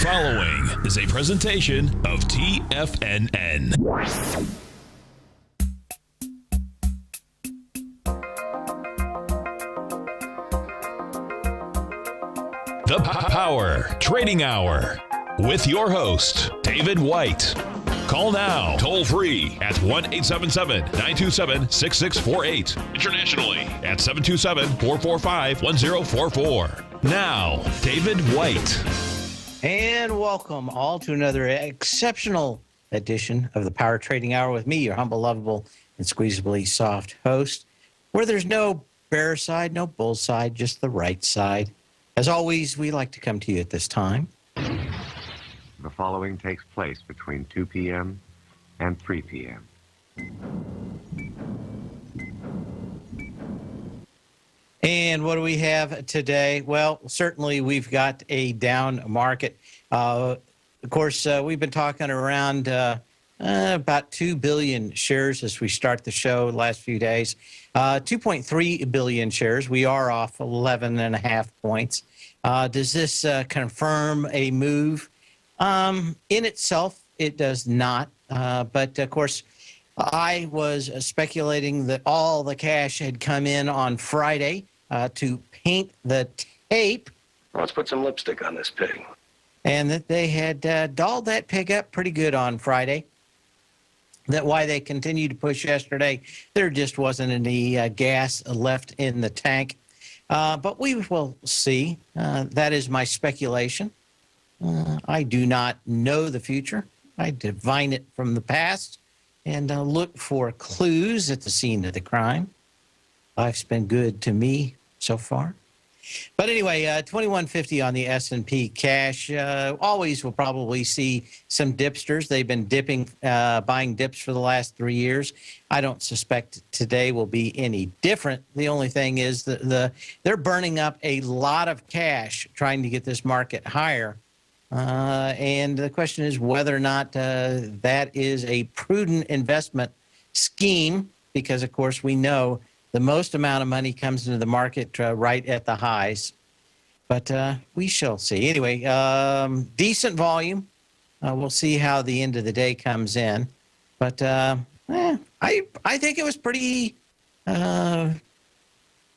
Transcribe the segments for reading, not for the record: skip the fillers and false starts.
following is a presentation of TFNN. The Power Trading Hour with your host, David White. Call now, toll free at 1-877-927-6648. Internationally at 727-445-1044. Now, David White. And welcome all to another exceptional edition of the Power Trading Hour with me, your humble, lovable, and squeezably soft host, where there's no bear side, no bull side, just the right side. As always, we like to come to you at this time. The following takes place between 2 p.m. and 3 p.m. And what do we have today? Well, certainly we've got a down market. Of course, we've been talking around about 2 billion shares as we start the show the last few days. 2.3 billion shares. We are off 11.5 points. Does this confirm a move? In itself, it does not. But, of course, I was speculating that all the cash had come in on Friday to paint the tape. Let's put some lipstick on this pig. And that they had dolled that pig up pretty good on Friday. That why they continued to push yesterday. There just wasn't any gas left in the tank. But we will see. That is my speculation. I do not know the future. I divine it from the past and look for clues at the scene of the crime. Life's been good to me so far. But anyway, 2150 on the S&P cash. Always will probably see some dipsters. They've been buying dips for the last 3 years. I don't suspect today will be any different. The only thing is that they're burning up a lot of cash trying to get this market higher. And the question is whether or not that is a prudent investment scheme, because, of course, we know the most amount of money comes into the market right at the highs. But we shall see. Anyway, decent volume. We'll see how the end of the day comes in. But I think it was pretty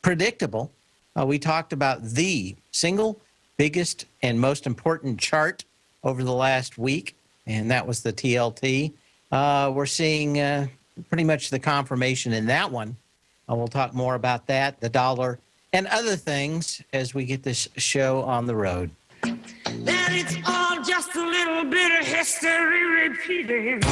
predictable. We talked about the single biggest and most important chart over the last week, and that was the TLT. We're seeing pretty much the confirmation in that one. We'll talk more about that, the dollar, and other things as we get this show on the road. That it's all just a little bit of history repeating.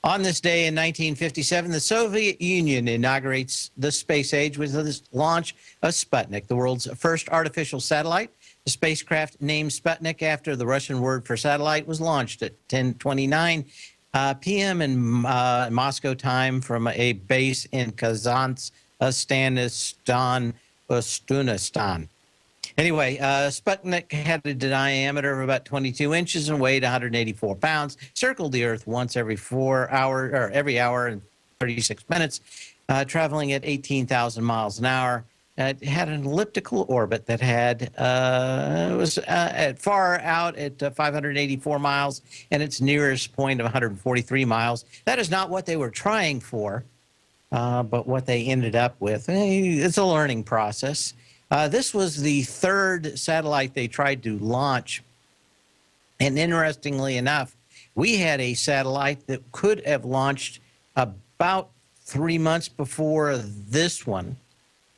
On this day in 1957, the Soviet Union inaugurates the space age with the launch of Sputnik, the world's first artificial satellite. The spacecraft named Sputnik after the Russian word for satellite was launched at 10:29 p.m. in Moscow time from a base in Kazakhstan, Ustunistan. Anyway, Sputnik had a diameter of about 22 inches and weighed 184 pounds, circled the Earth once every 4 hours, or every hour and 36 minutes, traveling at 18,000 miles an hour. It had an elliptical orbit that had was at far out at 584 miles and its nearest point of 143 miles. That is not what they were trying for, but what they ended up with. It's a learning process. This was the third satellite they tried to launch. And interestingly enough, we had a satellite that could have launched about 3 months before this one.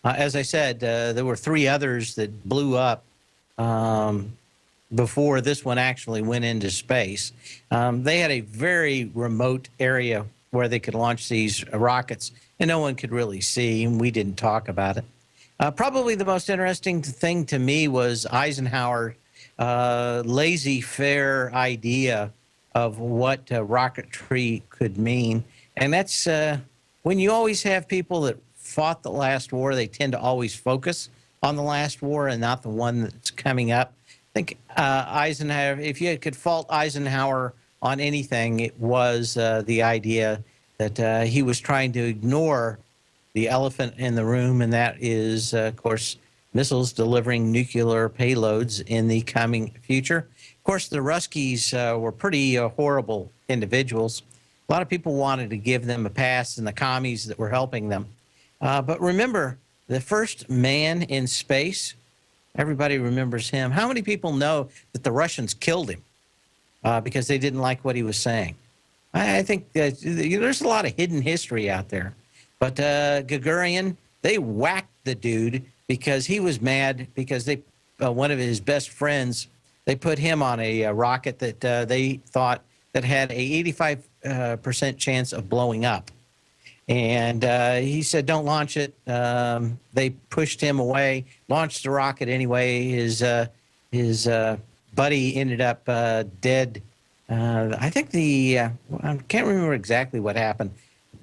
As I said, there were 3 others that blew up before this one actually went into space. They had a very remote area where they could launch these rockets, and no one could really see, and we didn't talk about it. Probably the most interesting thing to me was Eisenhower's laissez-faire idea of what rocketry could mean. And that's when you always have people that fought the last war, they tend to always focus on the last war and not the one that's coming up. I think Eisenhower, if you could fault Eisenhower on anything, it was the idea that he was trying to ignore the elephant in the room, and that is, of course, missiles delivering nuclear payloads in the coming future. Of course, the Ruskies were pretty horrible individuals. A lot of people wanted to give them a pass, and the commies that were helping them. But remember, the first man in space, everybody remembers him. How many people know that the Russians killed him because they didn't like what he was saying? I think that there's a lot of hidden history out there. But Gagarin, they whacked the dude because he was mad because they one of his best friends, they put him on a rocket that they thought that had a 85% chance of blowing up. And he said, don't launch it. They pushed him away, launched the rocket anyway. His buddy ended up dead. I think I can't remember exactly what happened.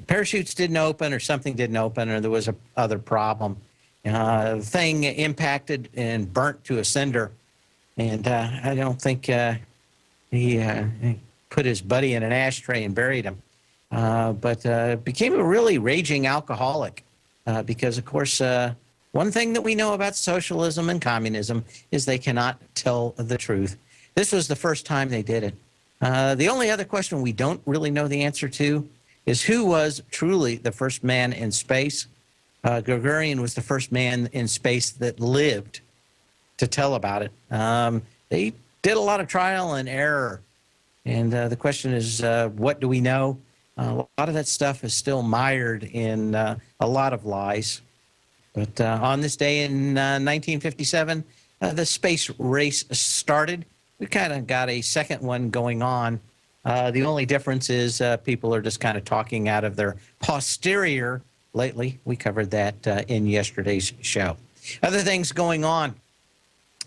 Parachutes didn't open or something didn't open or there was a other problem. The thing impacted and burnt to a cinder. And I don't think he put his buddy in an ashtray and buried him. But became a really raging alcoholic because, of course, one thing that we know about socialism and communism is they cannot tell the truth. This was the first time they did it. The only other question we don't really know the answer to is who was truly the first man in space. Gagarin was the first man in space that lived to tell about it. They did a lot of trial and error. And the question is, what do we know? A lot of that stuff is still mired in a lot of lies. But on this day in 1957, the space race started. We kind of got a second one going on. The only difference is people are just kind of talking out of their posterior lately. We covered that in yesterday's show. Other things going on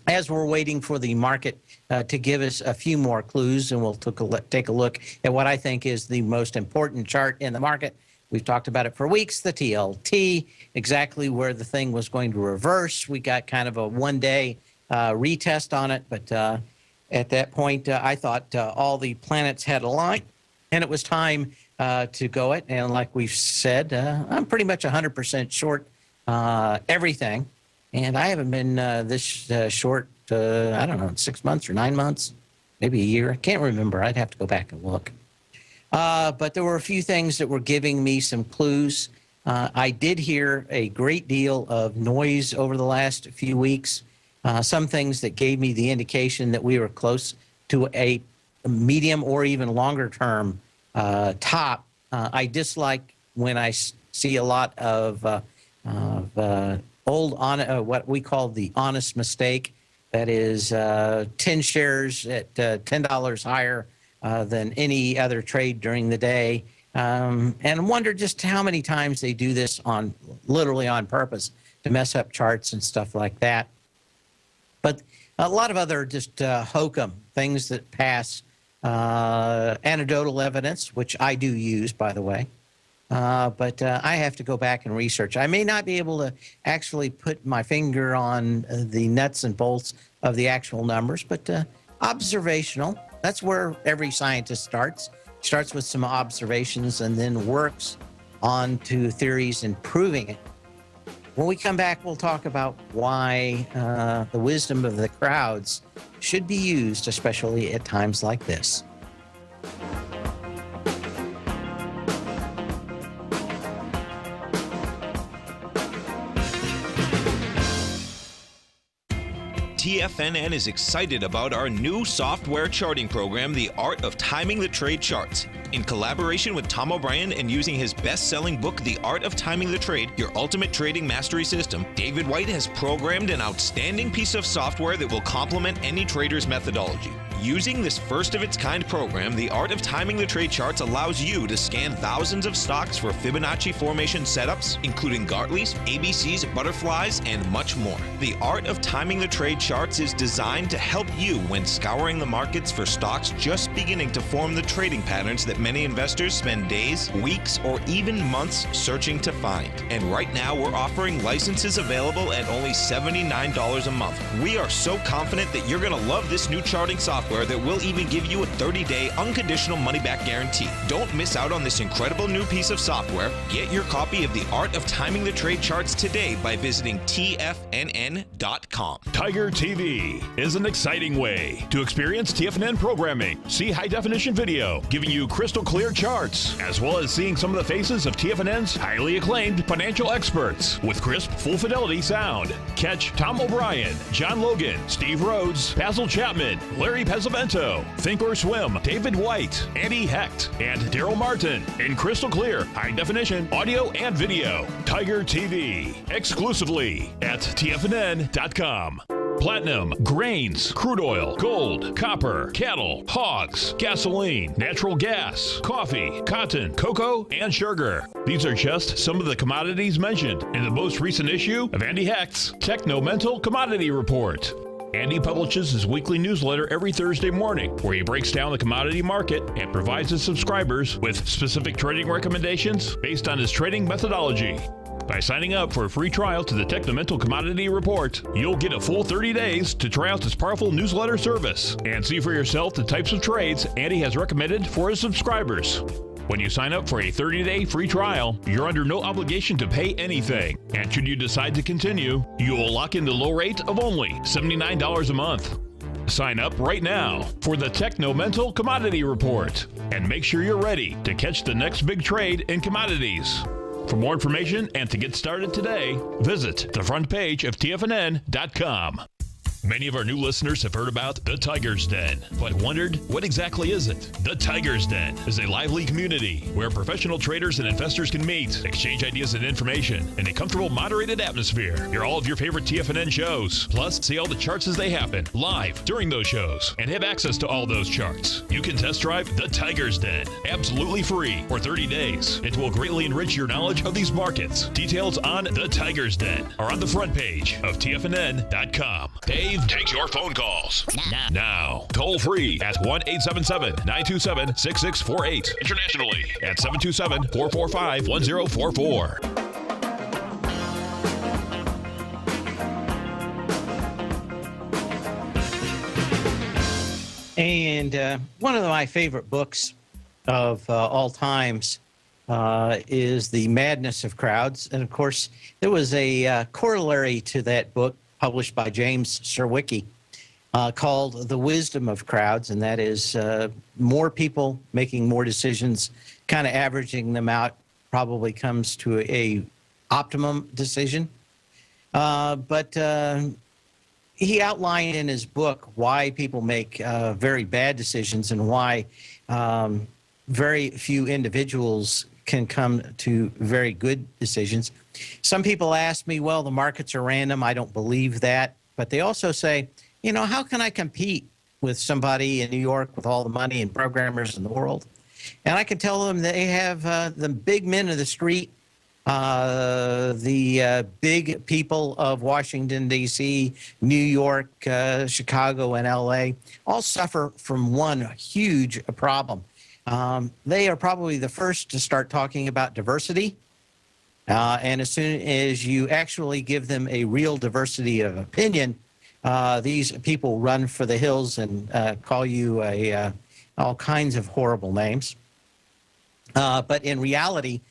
as we're waiting for the market to give us a few more clues, and we'll take a look at what I think is the most important chart in the market. We've talked about it for weeks, the TLT, exactly where the thing was going to reverse. We got kind of a one-day retest on it, but at that point, I thought all the planets had aligned, and it was time to go it. And like we've said, I'm pretty much 100% short everything. And I haven't been this short, I don't know, 6 months or 9 months, maybe a year. I can't remember. I'd have to go back and look. But there were a few things that were giving me some clues. I did hear a great deal of noise over the last few weeks. Some things that gave me the indication that we were close to a medium or even longer term top. I dislike when I see a lot of old what we call the honest mistake. That is 10 shares at $10 higher than any other trade during the day. And wonder just how many times they do this literally on purpose to mess up charts and stuff like that. But a lot of other just hokum, things that pass anecdotal evidence, which I do use, by the way. But I have to go back and research. I may not be able to actually put my finger on the nuts and bolts of the actual numbers, but observational. That's where every scientist starts. Starts with some observations and then works on to theories and proving it. When we come back, we'll talk about why the wisdom of the crowds should be used, especially at times like this. TFNN is excited about our new software charting program, The Art of Timing the Trade Charts. In collaboration with Tom O'Brien and using his best-selling book, The Art of Timing the Trade, Your Ultimate Trading Mastery System, David White has programmed an outstanding piece of software that will complement any trader's methodology. Using this first-of-its-kind program, The Art of Timing the Trade Charts allows you to scan thousands of stocks for Fibonacci formation setups, including Gartley's, ABC's, butterflies, and much more. The Art of Timing the Trade Charts is designed to help you when scouring the markets for stocks just beginning to form the trading patterns that many investors spend days, weeks, or even months searching to find. And right now, we're offering licenses available at only $79 a month. We are so confident that you're going to love this new charting software software that will even give you a 30-day unconditional money-back guarantee. Don't miss out on this incredible new piece of software. Get your copy of The Art of Timing the Trade Charts today by visiting TFNN.com. Tiger TV is an exciting way to experience TFNN programming. See high-definition video giving you crystal clear charts, as well as seeing some of the faces of TFNN's highly acclaimed financial experts with crisp, full-fidelity sound. Catch Tom O'Brien, John Logan, Steve Rhodes, Basil Chapman, Larry Pesavento, Think or Swim, David White, Andy Hecht, and Daryl Martin in crystal clear, high-definition audio and video. Tiger TV, exclusively at TFNN.com. Platinum, grains, crude oil, gold, copper, cattle, hogs, gasoline, natural gas, coffee, cotton, cocoa, and sugar. These are just some of the commodities mentioned in the most recent issue of Andy Hecht's Techno-Mental Commodity Report. Andy publishes his weekly newsletter every Thursday morning, where he breaks down the commodity market and provides his subscribers with specific trading recommendations based on his trading methodology. By signing up for a free trial to the Techno-Mental Commodity Report, you'll get a full 30 days to try out this powerful newsletter service and see for yourself the types of trades Andy has recommended for his subscribers. When you sign up for a 30-day free trial, you're under no obligation to pay anything. And should you decide to continue, you will lock in the low rate of only $79 a month. Sign up right now for the Techno-Mental Commodity Report and make sure you're ready to catch the next big trade in commodities. For more information and to get started today, visit the front page of TFNN.com. Many of our new listeners have heard about the Tiger's Den, but wondered, what exactly is it? The Tiger's Den is a lively community where professional traders and investors can meet, exchange ideas and information in a comfortable, moderated atmosphere. Hear all of your favorite TFNN shows, plus see all the charts as they happen live during those shows and have access to all those charts. You can test drive the Tiger's Den absolutely free for 30 days. It will greatly enrich your knowledge of these markets. Details on the Tiger's Den are on the front page of TFNN.com. Dave takes your phone calls now. Toll free at 1-877-927-6648. Internationally at 727-445-1044. And one of my favorite books of all times is The Madness of Crowds. And of course, there was a corollary to that book published by James Surowiecki called The Wisdom of Crowds, and that is more people making more decisions, kind of averaging them out, probably comes to a optimum decision. But he outlined in his book why people make very bad decisions and why very few individuals can come to very good decisions. Some people ask me, well, the markets are random. I don't believe that. But they also say, you know, how can I compete with somebody in New York with all the money and programmers in the world? And I can tell them they have the big men of the street, the big people of Washington, D.C., New York, Chicago, and L.A. all suffer from one huge problem. They are probably the first to start talking about diversity. And as soon as you actually give them a real diversity of opinion, these people run for the hills and call you all kinds of horrible names. But in reality,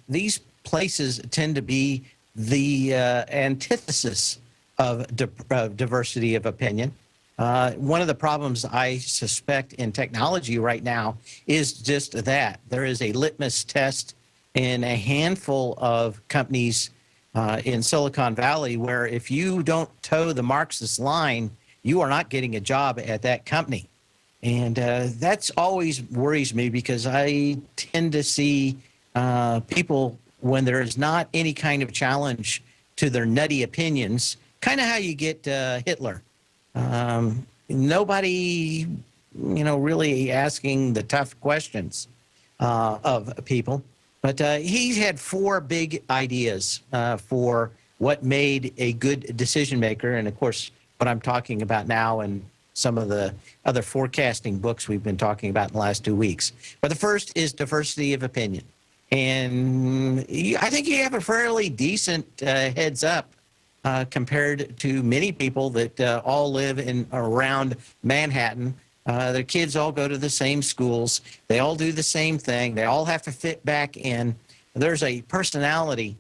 these places tend to be the antithesis of diversity of opinion. One of the problems I suspect in technology right now is just that. There is a litmus test in a handful of companies in Silicon Valley where if you don't toe the Marxist line, you are not getting a job at that company. And that's always worries me because I tend to see people when there is not any kind of challenge to their nutty opinions, kind of how you get Hitler. Nobody, really asking the tough questions of people. But he had four big ideas for what made a good decision maker. And, of course, what I'm talking about now and some of the other forecasting books we've been talking about in the last 2 weeks. But the first is diversity of opinion. And I think you have a fairly decent heads up compared to many people that all live in around Manhattan. Their kids all go to the same schools. They all do the same thing. They all have to fit back in. There's a personality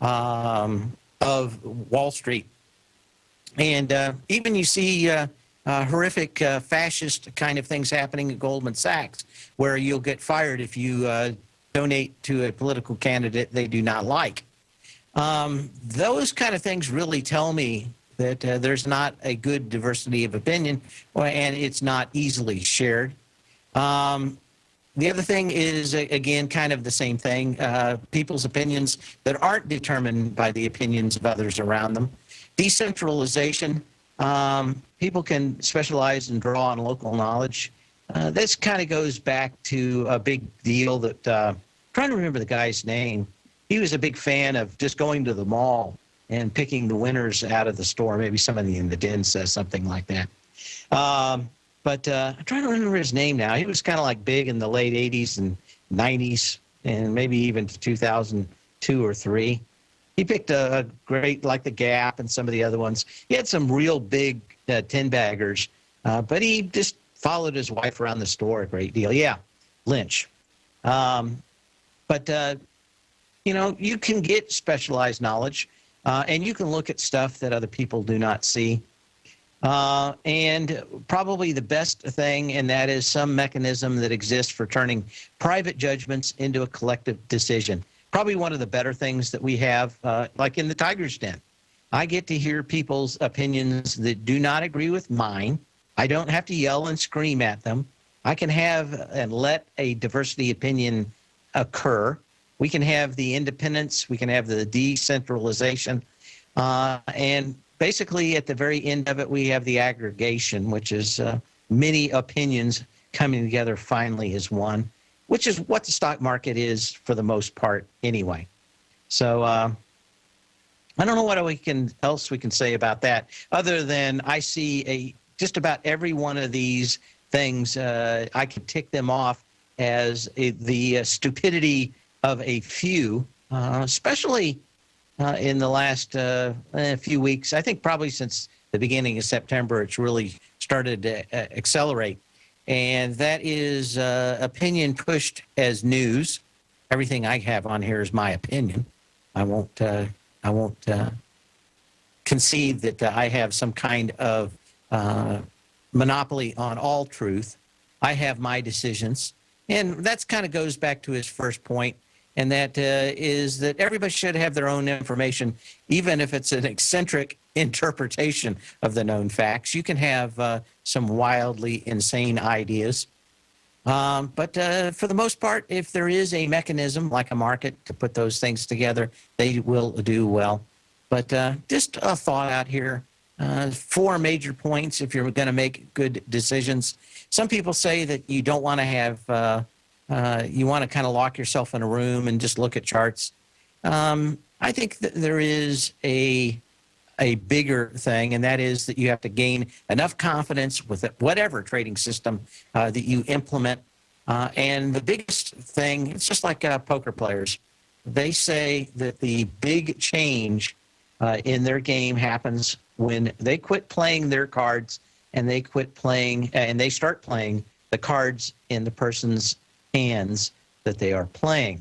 of Wall Street. And even you see horrific fascist kind of things happening at Goldman Sachs, where you'll get fired if you donate to a political candidate they do not like. Those kind of things really tell me that there's not a good diversity of opinion, and it's not easily shared. The other thing is, again, kind of the same thing, people's opinions that aren't determined by the opinions of others around them. Decentralization, people can specialize and draw on local knowledge. This kind of goes back to a big deal that, I'm trying to remember the guy's name. He was a big fan of just going to the mall and picking the winners out of the store. Maybe somebody in the den says something like that. But I'm trying to remember his name now. He was kind of like big in the late 80s and 90s, and maybe even 2002 or 3. He picked a great, like the Gap and some of the other ones. He had some real big 10-baggers, but he just followed his wife around the store a great deal. Yeah, Lynch. But you can get specialized knowledge, and you can look at stuff that other people do not see. And probably the best thing, and that is some mechanism that exists for turning private judgments into a collective decision. Probably one of the better things that we have, like in the Tiger's Den. I get to hear people's opinions that do not agree with mine. I don't have to yell and scream at them. I can have and let a diversity opinion occur. We can have the independence. We can have the decentralization. And basically, at the very end of it, we have the aggregation, which is many opinions coming together finally as one, which is what the stock market is for the most part anyway. So I don't know what else we can say about that, other than I see just about every one of these things, I could tick them off as the stupidity of a few, especially in the last few weeks. I think probably since the beginning of September, it's really started to accelerate. And that is opinion pushed as news. Everything I have on here is my opinion. I won't concede that I have some kind of monopoly on all truth. I have my decisions. And that kind of goes back to his first point, and that is that everybody should have their own information, even if it's an eccentric interpretation of the known facts. You can have some wildly insane ideas. But for the most part, if there is a mechanism like a market to put those things together, they will do well. But just a thought out here. 4 major points if you're going to make good decisions. Some people say that you don't want to have you want to kind of lock yourself in a room and just look at charts. I think that there is a bigger thing, and that is that you have to gain enough confidence with whatever trading system that you implement. And the biggest thing, it's just like poker players. They say that the big change in their game happens when they quit playing their cards and they quit playing and they start playing the cards in the person's hands that they are playing,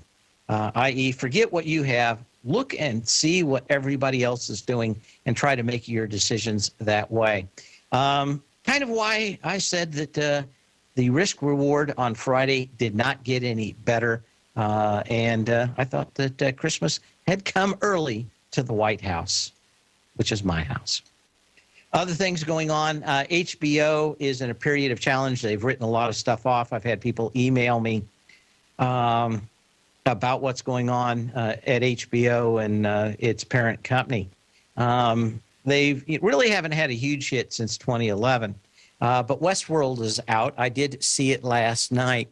i.e. forget what you have, look and see what everybody else is doing and try to make your decisions that way. Kind of why I said that the risk reward on Friday did not get any better, and I thought that Christmas had come early to the White House, which is my house. Other things going on, HBO is in a period of challenge. They've written a lot of stuff off. I've had people email me about what's going on at HBO and its parent company. They really haven't had a huge hit since 2011, but Westworld is out. I did see it last night.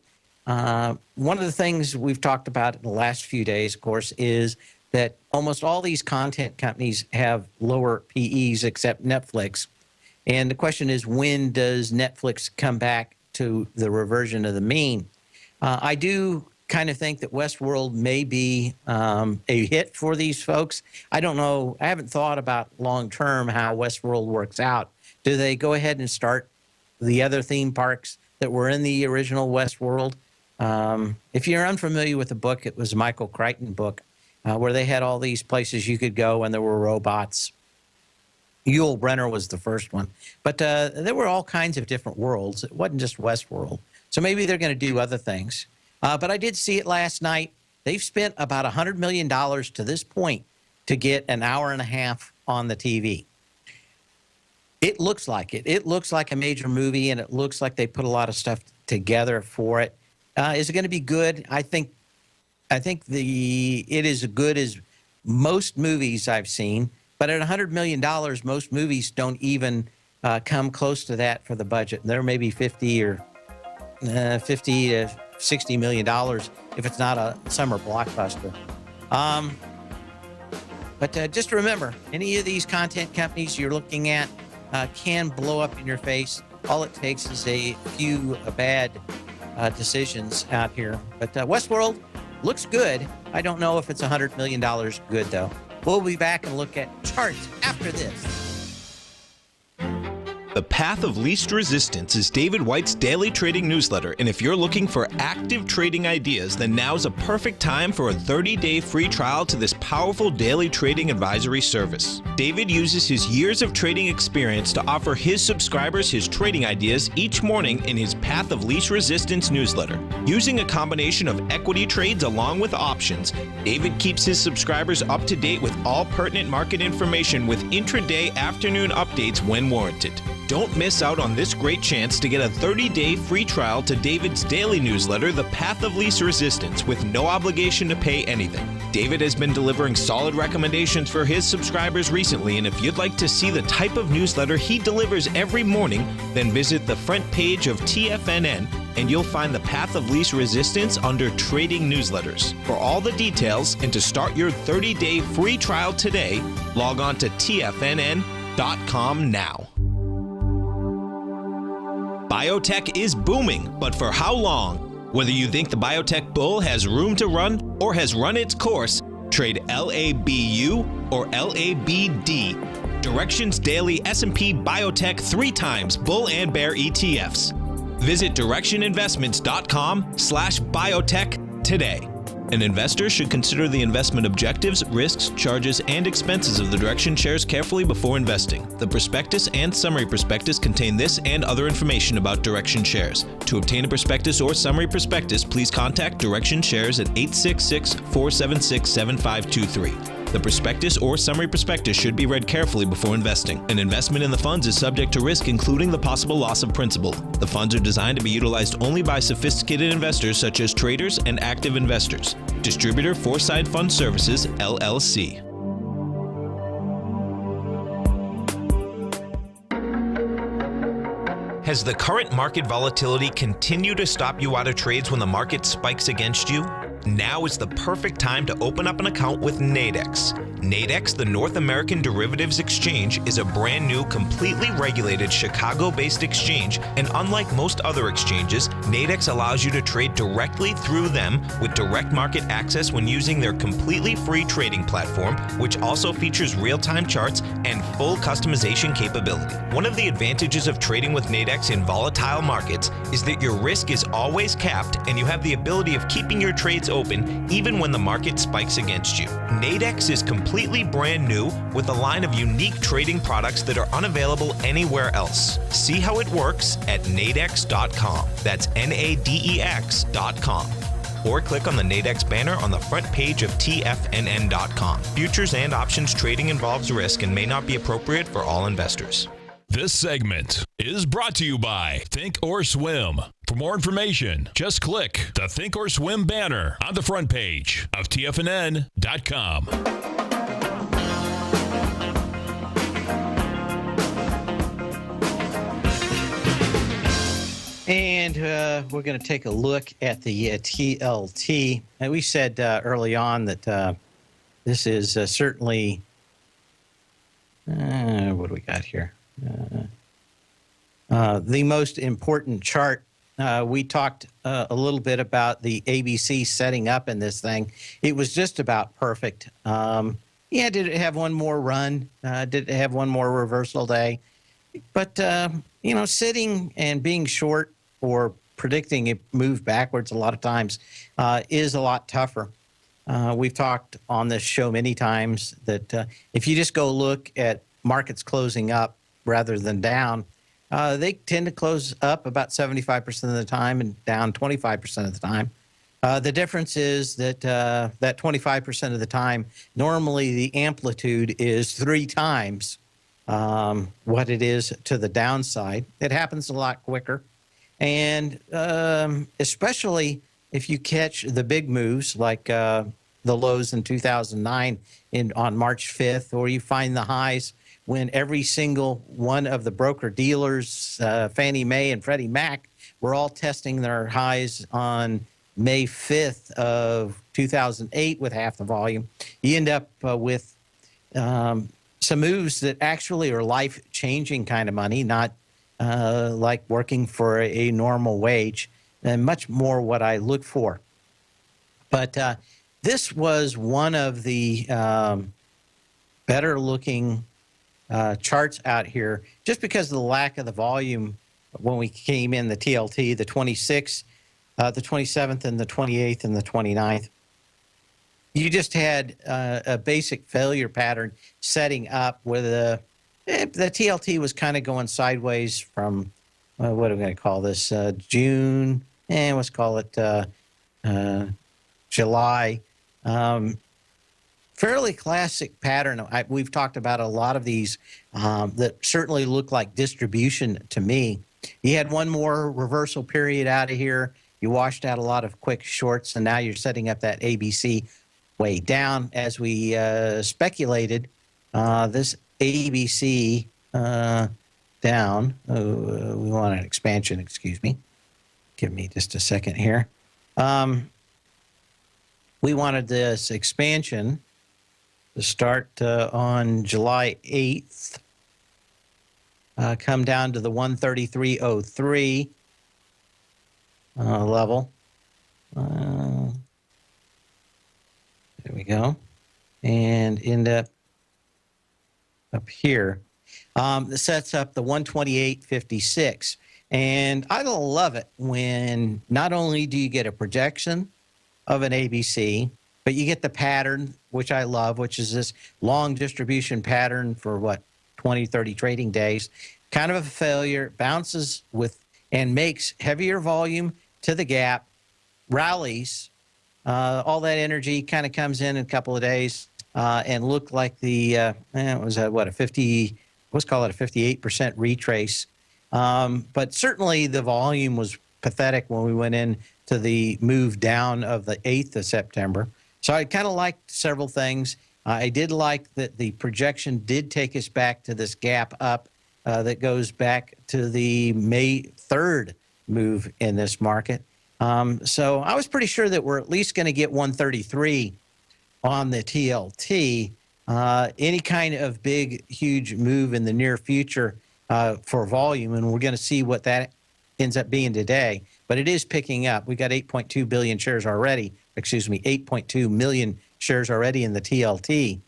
One of the things we've talked about in the last few days, of course, is that almost all these content companies have lower PEs except Netflix. And the question is, when does Netflix come back to the reversion of the mean? I do kind of think that Westworld may be a hit for these folks. I don't know. I haven't thought about long term how Westworld works out. Do they go ahead and start the other theme parks that were in the original Westworld? If you're unfamiliar with the book, it was a Michael Crichton book where they had all these places you could go and there were robots. Yul Brynner was the first one. But there were all kinds of different worlds. It wasn't just Westworld. So maybe they're going to do other things. But I did see it last night. They've spent about $100 million to this point to get an hour and a half on the TV. It looks like it. It looks like a major movie, and it looks like they put a lot of stuff together for it. Is it going to be good? I think it is as good as most movies I've seen. But at $100 million, most movies don't even come close to that for the budget. There may be 50 to $60 million if it's not a summer blockbuster. But just remember, any of these content companies you're looking at can blow up in your face. All it takes is a few bad decisions out here. But Westworld looks good. I don't know if it's $100 million good, though. We'll be back and look at charts after this. The Path of Least Resistance is David White's daily trading newsletter, and if you're looking for active trading ideas, then now's a perfect time for a 30-day free trial to this powerful daily trading advisory service. David uses his years of trading experience to offer his subscribers his trading ideas each morning in his Path of Least Resistance newsletter. Using a combination of equity trades along with options, David keeps his subscribers up to date with all pertinent market information with intraday afternoon updates when warranted. Don't miss out on this great chance to get a 30-day free trial to David's daily newsletter, The Path of Least Resistance, with no obligation to pay anything. David has been delivering solid recommendations for his subscribers recently, and if you'd like to see the type of newsletter he delivers every morning, then visit the front page of TFNN, and you'll find The Path of Least Resistance under Trading Newsletters. For all the details and to start your 30-day free trial today, log on to TFNN.com now. Biotech is booming, but for how long? Whether you think the biotech bull has room to run or has run its course, trade LABU or LABD. Directions Daily S&P Biotech 3 times bull and bear ETFs. Visit directioninvestments.com/biotech today. An investor should consider the investment objectives, risks, charges, and expenses of the Direction shares carefully before investing. The prospectus and summary prospectus contain this and other information about Direction shares. To obtain a prospectus or summary prospectus, please contact Direction shares at 866-476-7523. The prospectus or summary prospectus should be read carefully before investing. An investment in the funds is subject to risk, including the possible loss of principal. The funds are designed to be utilized only by sophisticated investors such as traders and active investors. Distributor Foreside Fund Services, LLC. Has the current market volatility continued to stop you out of trades when the market spikes against you? Now is the perfect time to open up an account with Nadex. Nadex, the North American Derivatives Exchange, is a brand new, completely regulated Chicago-based exchange, and unlike most other exchanges, Nadex allows you to trade directly through them with direct market access when using their completely free trading platform, which also features real-time charts and full customization capability. One of the advantages of trading with Nadex in volatile markets is that your risk is always capped and you have the ability of keeping your trades open even when the market spikes against you. Nadex is completely brand new with a line of unique trading products that are unavailable anywhere else. See how it works at nadex.com. That's NADEX.com. Or click on the Nadex banner on the front page of TFNN.com. Futures and options trading involves risk and may not be appropriate for all investors. This segment is brought to you by Think or Swim. For more information, just click the Think or Swim banner on the front page of TFNN.com. And we're going to take a look at the TLT. And we said early on that this is certainly, what do we got here? The most important chart we talked a little bit about the ABC setting up in this thing. It was just about perfect. Yeah, did it have one more run? Did it have one more reversal day? But, sitting and being short or predicting it move backwards a lot of times is a lot tougher. We've talked on this show many times that if you just go look at markets closing up rather than down, they tend to close up about 75% of the time and down 25% of the time. The difference is that that 25% of the time, normally the amplitude is 3 times what it is to the downside. It happens a lot quicker. And especially if you catch the big moves like the lows in 2009 on March 5th, or you find the highs when every single one of the broker dealers, Fannie Mae and Freddie Mac, were all testing their highs on May 5th of 2008 with half the volume. You end up with some moves that actually are life-changing kind of money, not like working for a normal wage, and much more what I look for. But this was one of the better-looking charts out here, just because of the lack of the volume when we came in the TLT, the 26th, the 27th, and the 28th, and the 29th. You just had a basic failure pattern setting up where the TLT was kind of going sideways from, what are we going to call this, June, and let's call it July. Fairly classic pattern. We've talked about a lot of these that certainly look like distribution to me. You had one more reversal period out of here. You washed out a lot of quick shorts, and now you're setting up that ABC way down. As we speculated, this ABC down, we want an expansion, excuse me. Give me just a second here. We wanted this expansion to start on July 8th, come down to the 133.03 level. There we go. And end up here. This sets up the 128.56. And I love it when not only do you get a projection of an ABC, but you get the pattern, which I love, which is this long distribution pattern for 20, 30 trading days. Kind of a failure, bounces with and makes heavier volume to the gap, rallies. All that energy kind of comes in a couple of days and look like the it was a 50, let's call it a 58% retrace. But certainly the volume was pathetic when we went in to the move down of the 8th of September. So I kind of liked several things. I did like that the projection did take us back to this gap up that goes back to the May 3rd move in this market. So I was pretty sure that we're at least going to get 133 on the TLT. Any kind of big, huge move in the near future for volume, and we're going to see what that ends up being today. But it is picking up. We got 8.2 billion shares already. 8.2 million shares already in the TLT.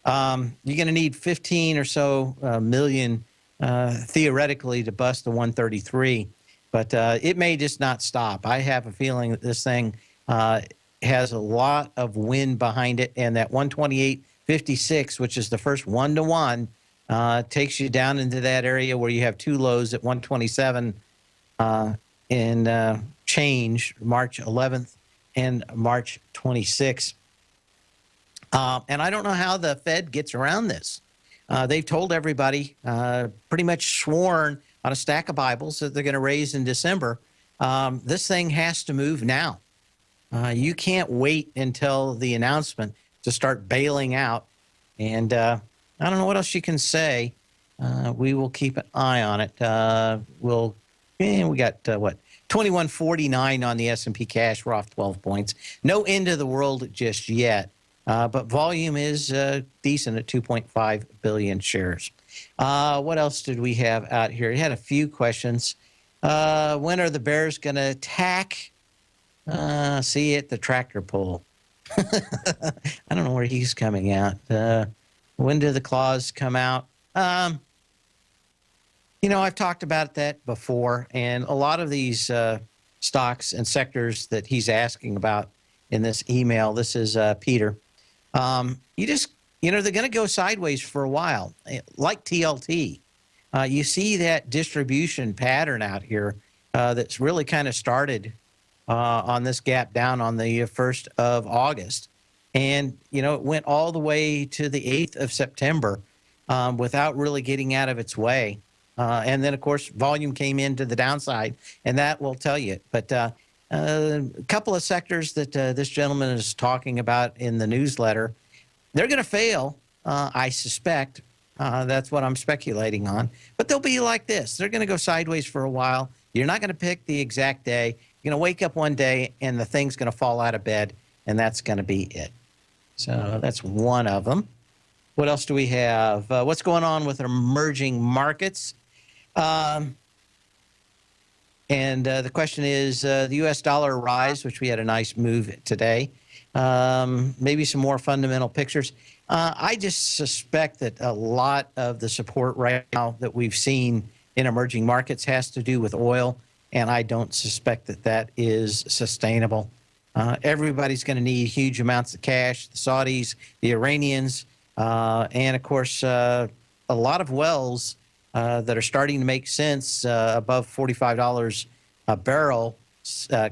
You're going to need 15 or so million theoretically to bust the 133. But it may just not stop. I have a feeling that this thing has a lot of wind behind it, and that 128.56, which is the first one-to-one, takes you down into that area where you have two lows at 127 in change, March 11th and March 26th. And I don't know how the Fed gets around this. They've told everybody, pretty much sworn on a stack of Bibles, that they're going to raise in December. This thing has to move now. You can't wait until the announcement to start bailing out. And I don't know what else you can say. We will keep an eye on it. We got 2149 on the S&P cash. We're off 12 points. No end of the world just yet. But volume is decent at 2.5 billion shares. What else did we have out here? We had a few questions. When are the bears going to attack? See it, the tractor pull. I don't know where he's coming out. When do the claws come out? I've talked about that before, and a lot of these stocks and sectors that he's asking about in this email, this is Peter, they're going to go sideways for a while, like TLT. You see that distribution pattern out here that's really kind of started on this gap down on the 1st of August. And, it went all the way to the 8th of September without really getting out of its way. And then, of course, volume came into the downside, and that will tell you. But a couple of sectors that this gentleman is talking about in the newsletter, they're going to fail, I suspect. That's what I'm speculating on. But they'll be like this. They're going to go sideways for a while. You're not going to pick the exact day. You're going to wake up one day, and the thing's going to fall out of bed, and that's going to be it. So that's one of them. What else do we have? What's going on with emerging markets? And the question is the U.S. dollar rise, which we had a nice move today. Maybe some more fundamental pictures. I just suspect that a lot of the support right now that we've seen in emerging markets has to do with oil, and I don't suspect that that is sustainable. Everybody's going to need huge amounts of cash, the Saudis, the Iranians, and, of course, a lot of wells that are starting to make sense above $45 a barrel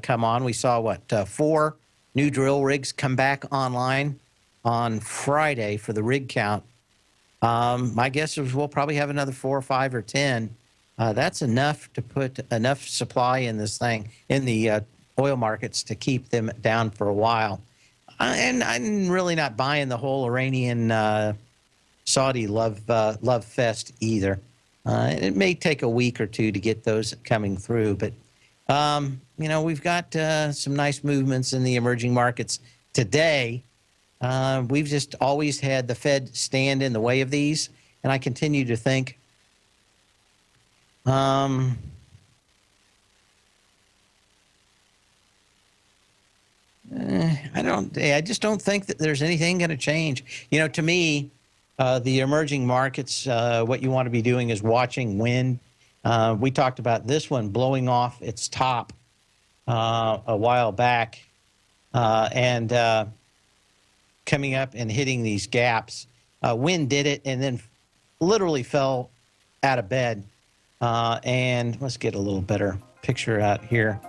come on. We saw, 4 new drill rigs come back online on Friday for the rig count. My guess is we'll probably have another 4 or 5 or 10. That's enough to put enough supply in this thing, in the oil markets, to keep them down for a while. And I'm really not buying the whole Iranian Saudi love fest either. It may take a week or two to get those coming through, but we've got some nice movements in the emerging markets today. We've just always had the Fed stand in the way of these, and I continue to think I just don't think that there's anything going to change. To me, the emerging markets, what you want to be doing is watching wind. We talked about this one blowing off its top a while back and coming up and hitting these gaps. Wind did it and then literally fell out of bed. And let's get a little better picture out here.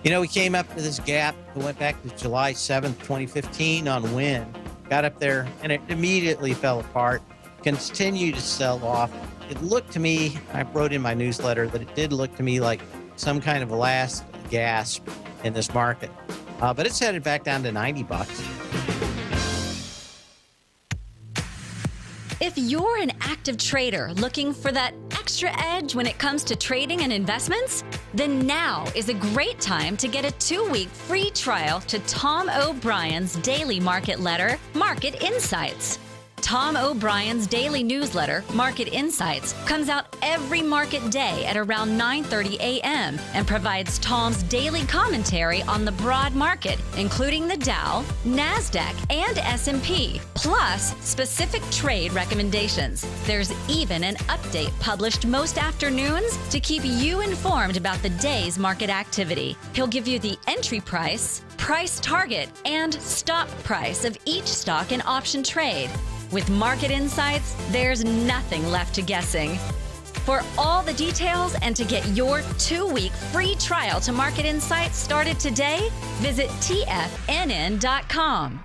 We came up to this gap. We went back to July 7th, 2015 on wind. Got up there, and it immediately fell apart. Continued to sell off. It looked to me, I wrote in my newsletter, that it did look to me like some kind of last gasp in this market. But it's headed back down to $90. If you're an active trader looking for that extra edge when it comes to trading and investments, then now is a great time to get a 2-week free trial to Tom O'Brien's daily market letter, Market Insights. Tom O'Brien's daily newsletter, Market Insights, comes out every market day at around 9:30 a.m. and provides Tom's daily commentary on the broad market, including the Dow, NASDAQ, and S&P, plus specific trade recommendations. There's even an update published most afternoons to keep you informed about the day's market activity. He'll give you the entry price, price target, and stop price of each stock and option trade. With Market Insights, there's nothing left to guessing. For all the details and to get your 2-week free trial to Market Insights started today, visit TFNN.com.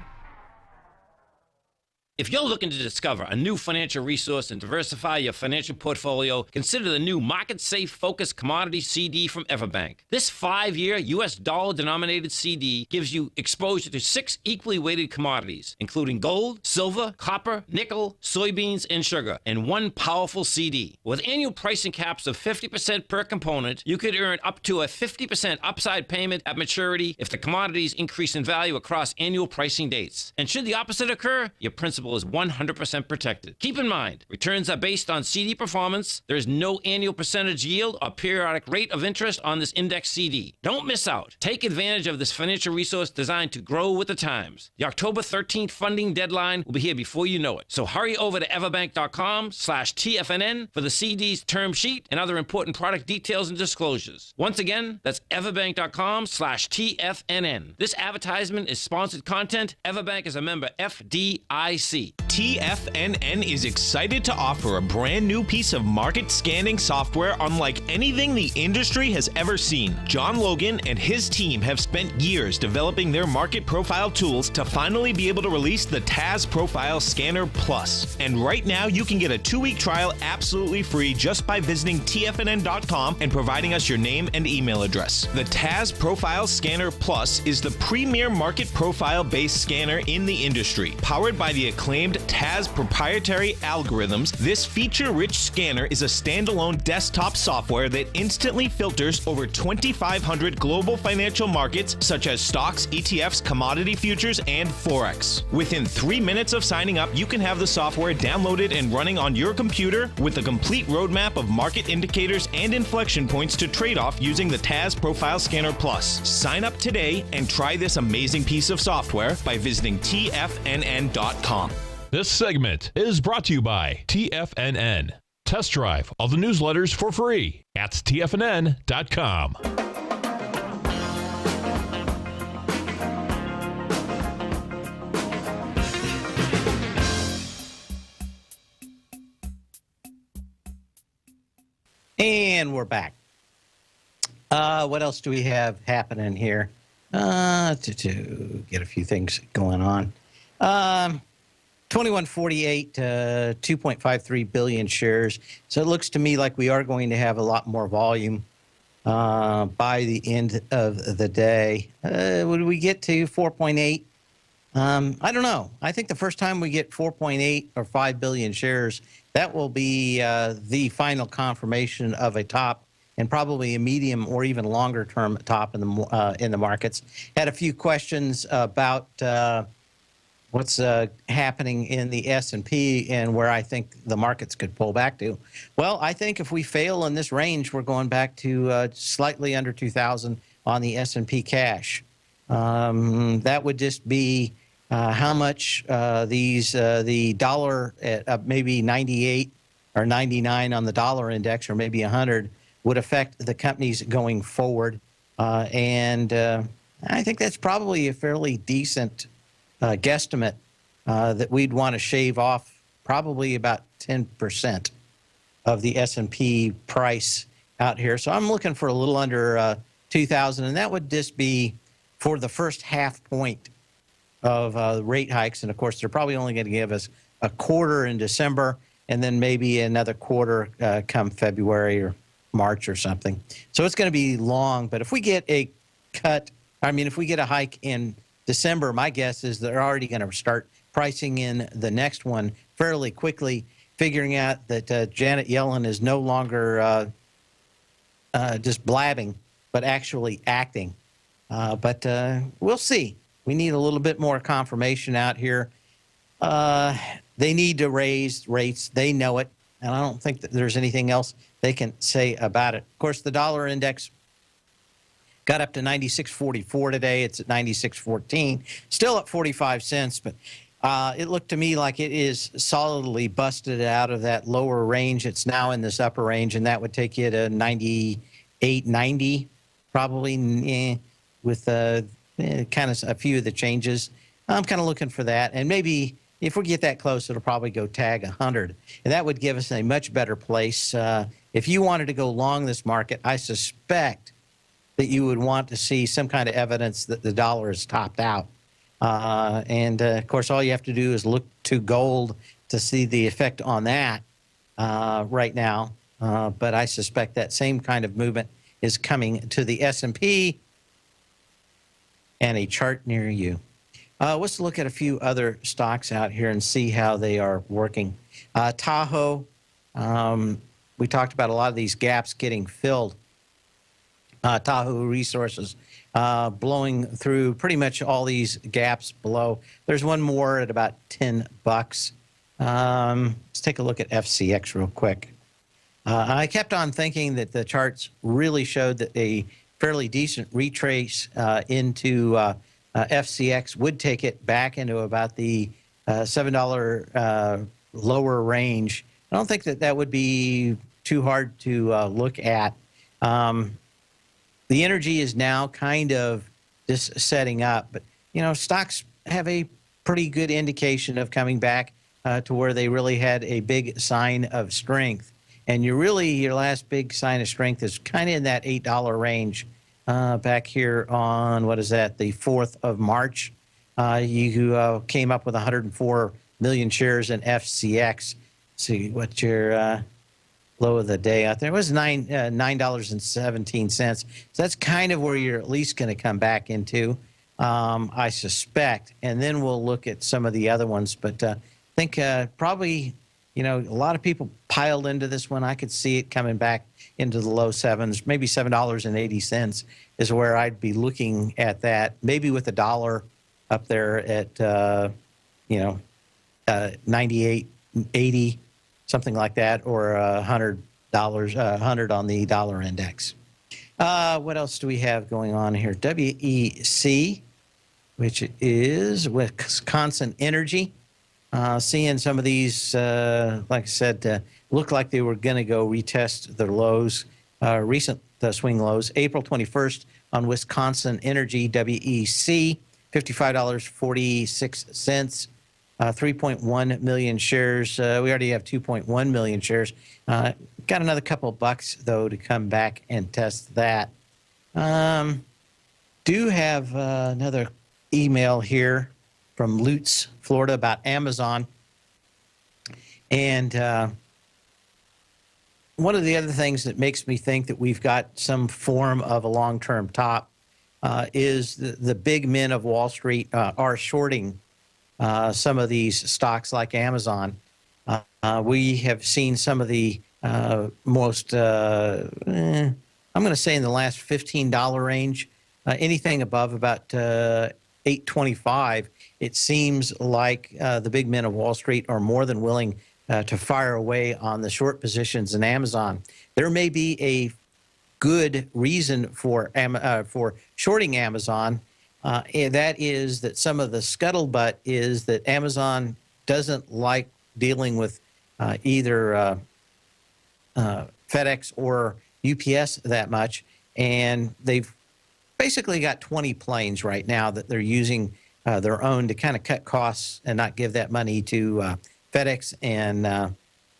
If you're looking to discover a new financial resource and diversify your financial portfolio, consider the new Market Safe Focused Commodity CD from Everbank. This 5-year U.S. dollar-denominated CD gives you exposure to 6 equally weighted commodities, including gold, silver, copper, nickel, soybeans, and sugar, in one powerful CD. With annual pricing caps of 50% per component, you could earn up to a 50% upside payment at maturity if the commodities increase in value across annual pricing dates. And should the opposite occur, your principal principal is 100% protected. Keep in mind, returns are based on CD performance. There is no annual percentage yield or periodic rate of interest on this index CD. Don't miss out. Take advantage of this financial resource designed to grow with the times. The October 13th funding deadline will be here before you know it. So hurry over to everbank.com/TFNN for the CD's term sheet and other important product details and disclosures. Once again, that's everbank.com/TFNN. This advertisement is sponsored content. Everbank is a member FDIC. TFNN is excited to offer a brand new piece of market scanning software unlike anything the industry has ever seen. John Logan and his team have spent years developing their market profile tools to finally be able to release the TAS Profile Scanner Plus. And right now, you can get a 2-week trial absolutely free just by visiting TFNN.com and providing us your name and email address. The TAS Profile Scanner Plus is the premier market profile-based scanner in the industry. Powered by the acclaimed TAS proprietary algorithms, this feature-rich scanner is a standalone desktop software that instantly filters over 2,500 global financial markets such as stocks, ETFs, commodity futures, and Forex. Within 3 minutes of signing up, you can have the software downloaded and running on your computer with a complete roadmap of market indicators and inflection points to trade off using the TAS Profile Scanner Plus. Sign up today and try this amazing piece of software by visiting TFNN.com. This segment is brought to you by TFNN. Test drive all the newsletters for free at TFNN.com. And we're back. What else do we have happening here? To get a few things going on. 2148, 2.53 billion shares. So it looks to me like we are going to have a lot more volume by the end of the day. Would we get to 4.8? I don't know. I think the first time we get 4.8 or 5 billion shares, that will be the final confirmation of a top and probably a medium or even longer term top in the markets. Had a few questions about what's happening in the S&P and where I think the markets could pull back to. Well, I think if we fail in this range, we're going back to slightly under 2,000 on the S&P cash. That would just be how much the dollar at maybe 98 or 99 on the dollar index, or maybe 100, would affect the companies going forward. And I think that's probably a fairly decent guesstimate that we'd want to shave off probably about 10% of the S&P price out here. So I'm looking for a little under 2,000, and that would just be for the first half point of rate hikes. And of course, they're probably only going to give us a quarter in December, and then maybe another quarter come February or March or something. So it's going to be long. But if we get a cut, if we get a hike in December, my guess is they're already going to start pricing in the next one fairly quickly, figuring out that Janet Yellen is no longer just blabbing, but actually acting. But we'll see. We need a little bit more confirmation out here. They need to raise rates. They know it. And I don't think that there's anything else they can say about it. Of course, the dollar index got up to 96.44 today. It's at 96.14, still at 45 cents. But it looked to me like it is solidly busted out of that lower range. It's now in this upper range, and that would take you to 98.90 probably, with kind of a few of the changes. I'm kind of looking for that. And maybe if we get that close, it'll probably go tag 100. And that would give us a much better place. If you wanted to go long this market, I suspect that you would want to see some kind of evidence that the dollar is topped out. And of course, all you have to do is look to gold to see the effect on that right now. But I suspect that same kind of movement is coming to the S&P and a chart near you. Let's look at a few other stocks out here and see how they are working. Tahoe, we talked about a lot of these gaps getting filled. Tahoe Resources blowing through pretty much all these gaps below. There's one more at about $10. Let's take a look at FCX real quick. I kept on thinking that the charts really showed that a fairly decent retrace into FCX would take it back into about the $7 lower range. I don't think that that would be too hard to look at. The energy is now kind of just setting up, but stocks have a pretty good indication of coming back to where they really had a big sign of strength. And your last big sign of strength is kind of in that $8 range back here on, what is that, the 4th of March. You came up with 104 million shares in FCX. See what your low of the day out there. It was $9.17. So that's kind of where you're at least going to come back into, I suspect. And then we'll look at some of the other ones. But I think probably, a lot of people piled into this one. I could see it coming back into the low sevens, maybe $7.80 is where I'd be looking at that. Maybe with $1 up there at, 98.80. Something like that, or $100 on the dollar index. What else do we have going on here? WEC, which is Wisconsin Energy. Seeing some of these, like I said, look like they were going to go retest their lows, recent swing lows. April 21st on Wisconsin Energy, WEC, $55.46. 3.1 million shares. We already have 2.1 million shares. Got another couple of bucks, though, to come back and test that. Do have another email here from Lutz, Florida, about Amazon. And one of the other things that makes me think that we've got some form of a long-term top is the big men of Wall Street are shorting some of these stocks like Amazon. We have seen some of the most, I'm going to say in the last $15 range, anything above about $8.25, it seems like the big men of Wall Street are more than willing to fire away on the short positions in Amazon. There may be a good reason for shorting Amazon. And that is that some of the scuttlebutt is that Amazon doesn't like dealing with either FedEx or UPS that much. And they've basically got 20 planes right now that they're using their own to kind of cut costs and not give that money to FedEx and not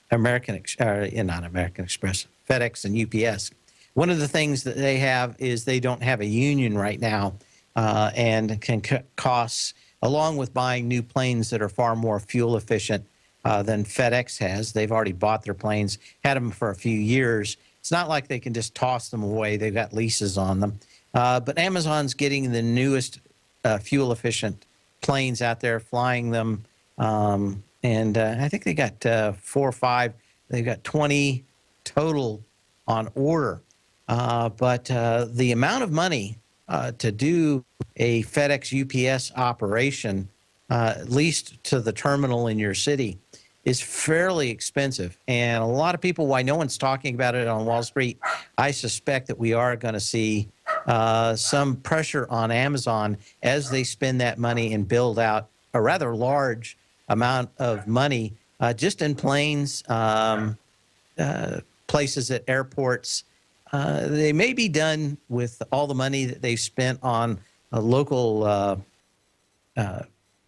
American Express, FedEx and UPS. One of the things that they have is they don't have a union right now. And can cut costs, along with buying new planes that are far more fuel efficient than FedEx has. They've already bought their planes, had them for a few years. It's not like they can just toss them away. They've got leases on them. But Amazon's getting the newest fuel efficient planes out there, flying them. And I think they got 4 or 5. They've got 20 total on order. But the amount of money to do a FedEx UPS operation, at least to the terminal in your city, is fairly expensive. And a lot of people, why no one's talking about it on Wall Street, I suspect that we are going to see some pressure on Amazon as they spend that money and build out a rather large amount of money just in planes, places at airports. They may be done with all the money that they've spent on local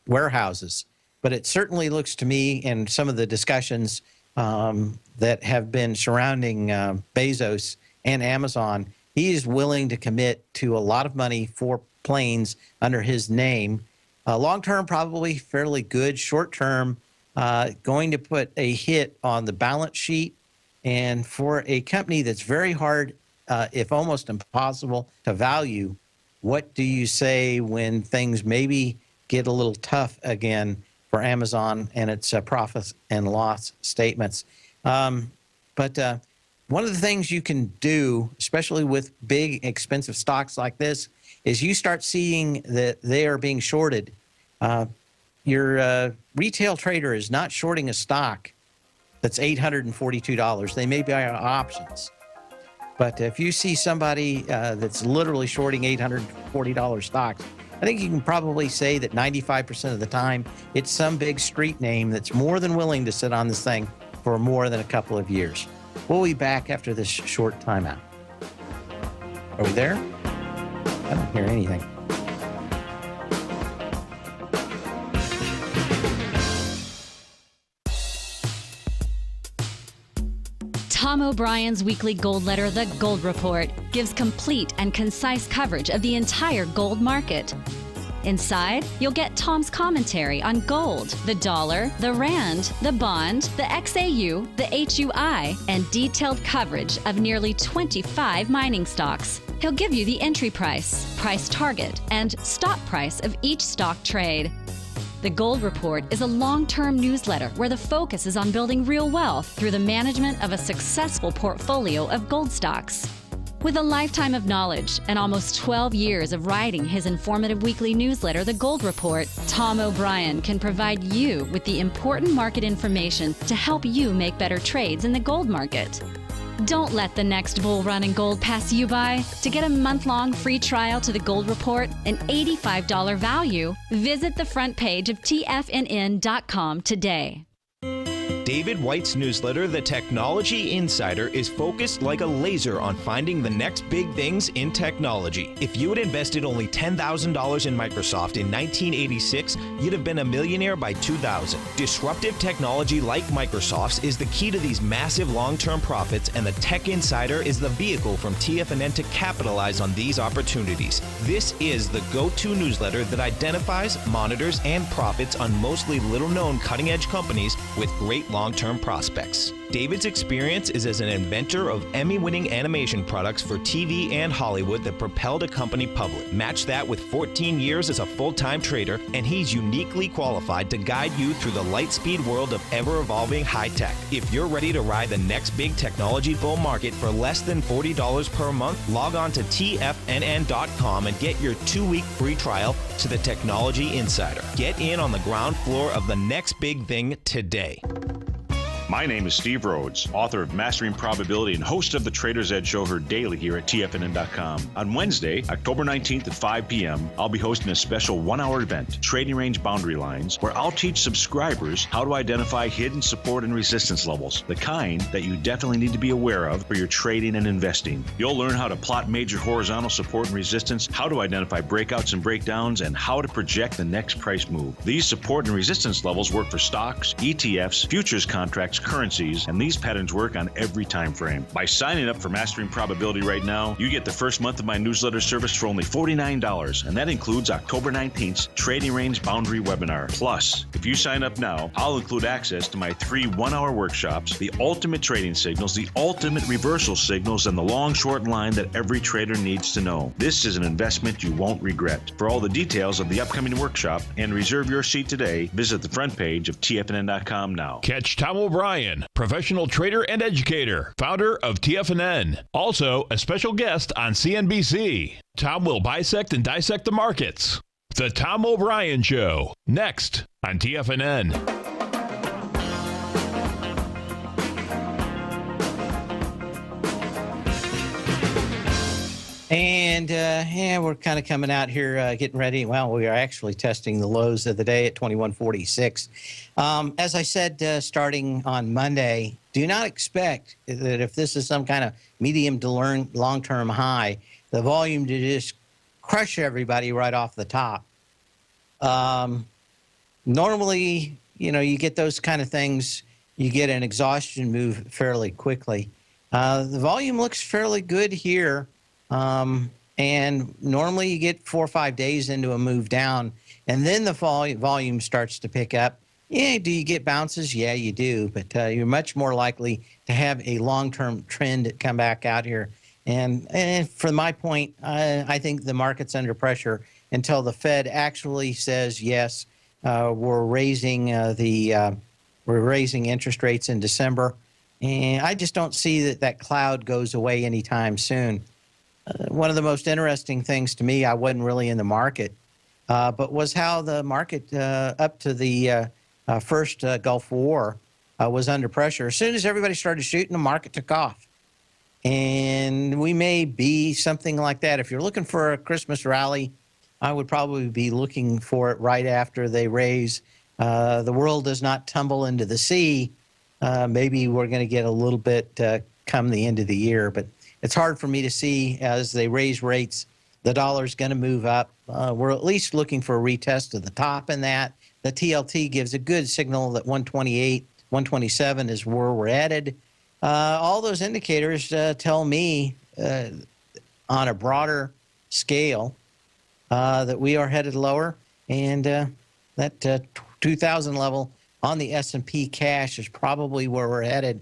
warehouses, but it certainly looks to me, and some of the discussions that have been surrounding Bezos and Amazon, he is willing to commit to a lot of money for planes under his name. Long-term, probably fairly good. Short-term, going to put a hit on the balance sheet. And for a company that's very hard, if almost impossible, to value, what do you say when things maybe get a little tough again for Amazon and its profit and loss statements? But one of the things you can do, especially with big, expensive stocks like this, is you start seeing that they are being shorted. Your retail trader is not shorting a stock that's $842. They may buy options. But if you see somebody that's literally shorting $840 stocks, I think you can probably say that 95% of the time, it's some big street name that's more than willing to sit on this thing for more than a couple of years. We'll be back after this short timeout. Are we there? I don't hear anything. Tom O'Brien's weekly gold letter, The Gold Report, gives complete and concise coverage of the entire gold market. Inside, you'll get Tom's commentary on gold, the dollar, the rand, the bond, the XAU, the HUI, and detailed coverage of nearly 25 mining stocks. He'll give you the entry price, price target, and stop price of each stock trade. The Gold Report is a long-term newsletter where the focus is on building real wealth through the management of a successful portfolio of gold stocks. With a lifetime of knowledge and almost 12 years of writing his informative weekly newsletter, The Gold Report, Tom O'Brien can provide you with the important market information to help you make better trades in the gold market. Don't let the next bull run in gold pass you by. To get a month-long free trial to The Gold Report, an $85 value, visit the front page of TFNN.com today. David White's newsletter, The Technology Insider, is focused like a laser on finding the next big things in technology. If you had invested only $10,000 in Microsoft in 1986, you'd have been a millionaire by 2000. Disruptive technology like Microsoft's is the key to these massive long-term profits, and the Tech Insider is the vehicle from TFNN to capitalize on these opportunities. This is the go-to newsletter that identifies, monitors, and profits on mostly little-known cutting-edge companies with great long-term prospects. David's experience is as an inventor of Emmy-winning animation products for TV and Hollywood that propelled a company public. Match that with 14 years as a full-time trader, and he's uniquely qualified to guide you through the light-speed world of ever-evolving high-tech. If you're ready to ride the next big technology bull market for less than $40 per month, log on to TFNN.com and get your 2-week free trial to the Technology Insider. Get in on the ground floor of the next big thing today. My name is Steve Rhodes, author of Mastering Probability and host of the Trader's Edge show heard daily here at TFNN.com. On Wednesday, October 19th at 5 p.m., I'll be hosting a special 1-hour event, Trading Range Boundary Lines, where I'll teach subscribers how to identify hidden support and resistance levels, the kind that you definitely need to be aware of for your trading and investing. You'll learn how to plot major horizontal support and resistance, how to identify breakouts and breakdowns, and how to project the next price move. These support and resistance levels work for stocks, ETFs, futures contracts, currencies, and these patterns work on every time frame. By signing up for Mastering Probability right now, you get the first month of my newsletter service for only $49, and that includes October 19th's Trading Range Boundary webinar. Plus, if you sign up now, I'll include access to my 3 1-hour workshops, the ultimate trading signals, the ultimate reversal signals, and the long short line that every trader needs to know. This is an investment you won't regret. For all the details of the upcoming workshop and reserve your seat today, visit the front page of TFNN.com now. Catch Tom O'Brien, professional trader and educator, founder of TFNN. Also, a special guest on CNBC. Tom will bisect and dissect the markets. The Tom O'Brien Show, next on TFNN. And we're kind of coming out here getting ready. Well, we are actually testing the lows of the day at 2146. As I said, starting on Monday, do not expect that if this is some kind of medium to long-term high, the volume to just crush everybody right off the top. Normally, you get those kind of things, you get an exhaustion move fairly quickly. The volume looks fairly good here. And normally you get 4 or 5 days into a move down, and then the volume starts to pick up. Yeah, do you get bounces? Yeah, you do, but you're much more likely to have a long-term trend come back out here. And from my point, I think the market's under pressure until the Fed actually says, yes, we're raising interest rates in December. And I just don't see that cloud goes away anytime soon. one of the most interesting things to me, I wasn't really in the market, but was how the market up to the first Gulf War was under pressure. As soon as everybody started shooting, the market took off. And we may be something like that. If you're looking for a Christmas rally, I would probably be looking for it right after they raise. The world does not tumble into the sea. Maybe we're going to get a little bit come the end of the year, but it's hard for me to see as they raise rates, the dollar's going to move up. We're at least looking for a retest of the top in that. The TLT gives a good signal that 128, 127 is where we're headed. All those indicators tell me on a broader scale that we are headed lower, and that 2,000 level on the S&P cash is probably where we're headed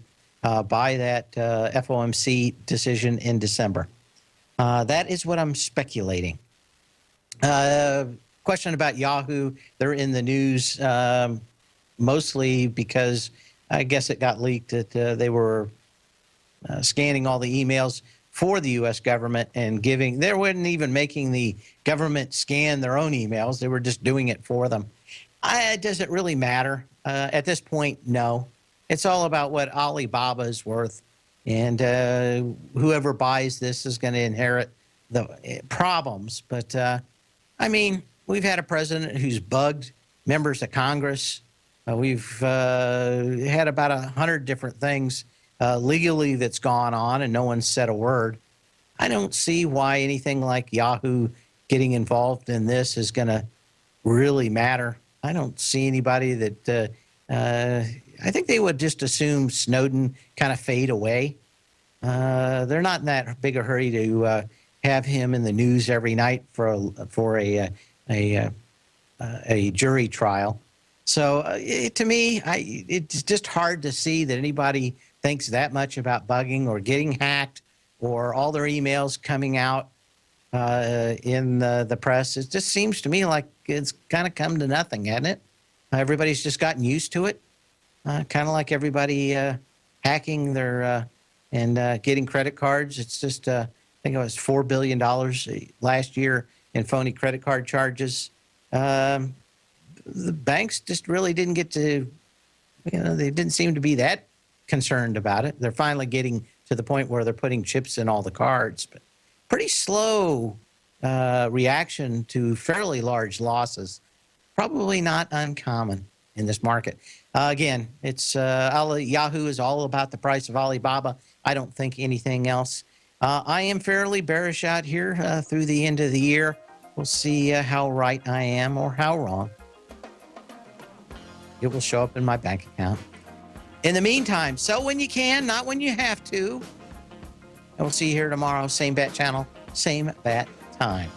by that FOMC decision in December. That is what I'm speculating. Question about Yahoo. They're in the news mostly because I guess it got leaked that they were scanning all the emails for the U.S. government and giving. They weren't even making the government scan their own emails. They were just doing it for them. Does it really matter? At this point, no. It's all about what Alibaba is worth. And whoever buys this is going to inherit the problems. But, I mean, we've had a president who's bugged members of Congress. We've had about 100 different things legally that's gone on, and no one's said a word. I don't see why anything like Yahoo getting involved in this is going to really matter. I don't see anybody that I think they would just assume Snowden kind of fade away. They're not in that big a hurry to have him in the news every night for a jury trial. So to me, it's just hard to see that anybody thinks that much about bugging or getting hacked or all their emails coming out in the press. It just seems to me like it's kind of come to nothing, hasn't it? Everybody's just gotten used to it, kind of like everybody hacking their and getting credit cards. It's just, I think it was $4 billion last year in phony credit card charges. The banks just really didn't get to, they didn't seem to be that concerned about it. They're finally getting to the point where they're putting chips in all the cards. But pretty slow reaction to fairly large losses. Probably not uncommon in this market. Again, it's Yahoo is all about the price of Alibaba. I don't think anything else. I am fairly bearish out here through the end of the year. We'll see how right I am or how wrong. It will show up in my bank account. In the meantime, sell when you can, not when you have to. And we'll see you here tomorrow. Same bat channel, same bat time.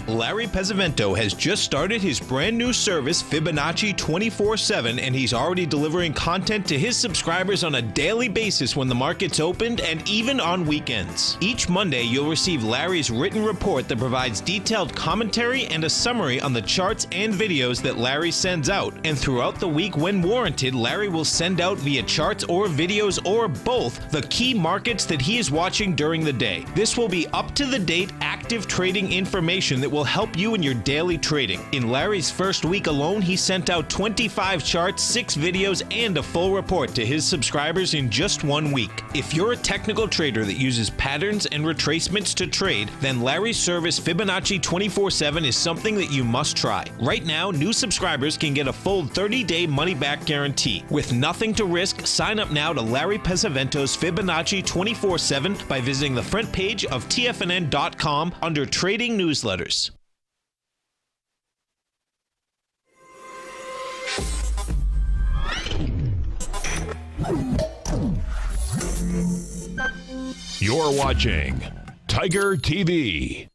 Larry Pesavento has just started his brand new service, Fibonacci 24/7, and he's already delivering content to his subscribers on a daily basis when the market's opened and even on weekends. Each Monday, you'll receive Larry's written report that provides detailed commentary and a summary on the charts and videos that Larry sends out. And throughout the week, when warranted, Larry will send out via charts or videos or both the key markets that he is watching during the day. This will be up-to-the-date, active trading information that will help you in your daily trading. In Larry's first week alone, he sent out 25 charts, 6 videos, and a full report to his subscribers in just 1 week. If you're a technical trader that uses patterns and retracements to trade, then Larry's service Fibonacci 24/7 is something that you must try. Right now, new subscribers can get a full 30-day money-back guarantee. With nothing to risk, sign up now to Larry Pesavento's Fibonacci 24/7 by visiting the front page of TFNN.com under Trading Newsletters. You're watching Tiger TV.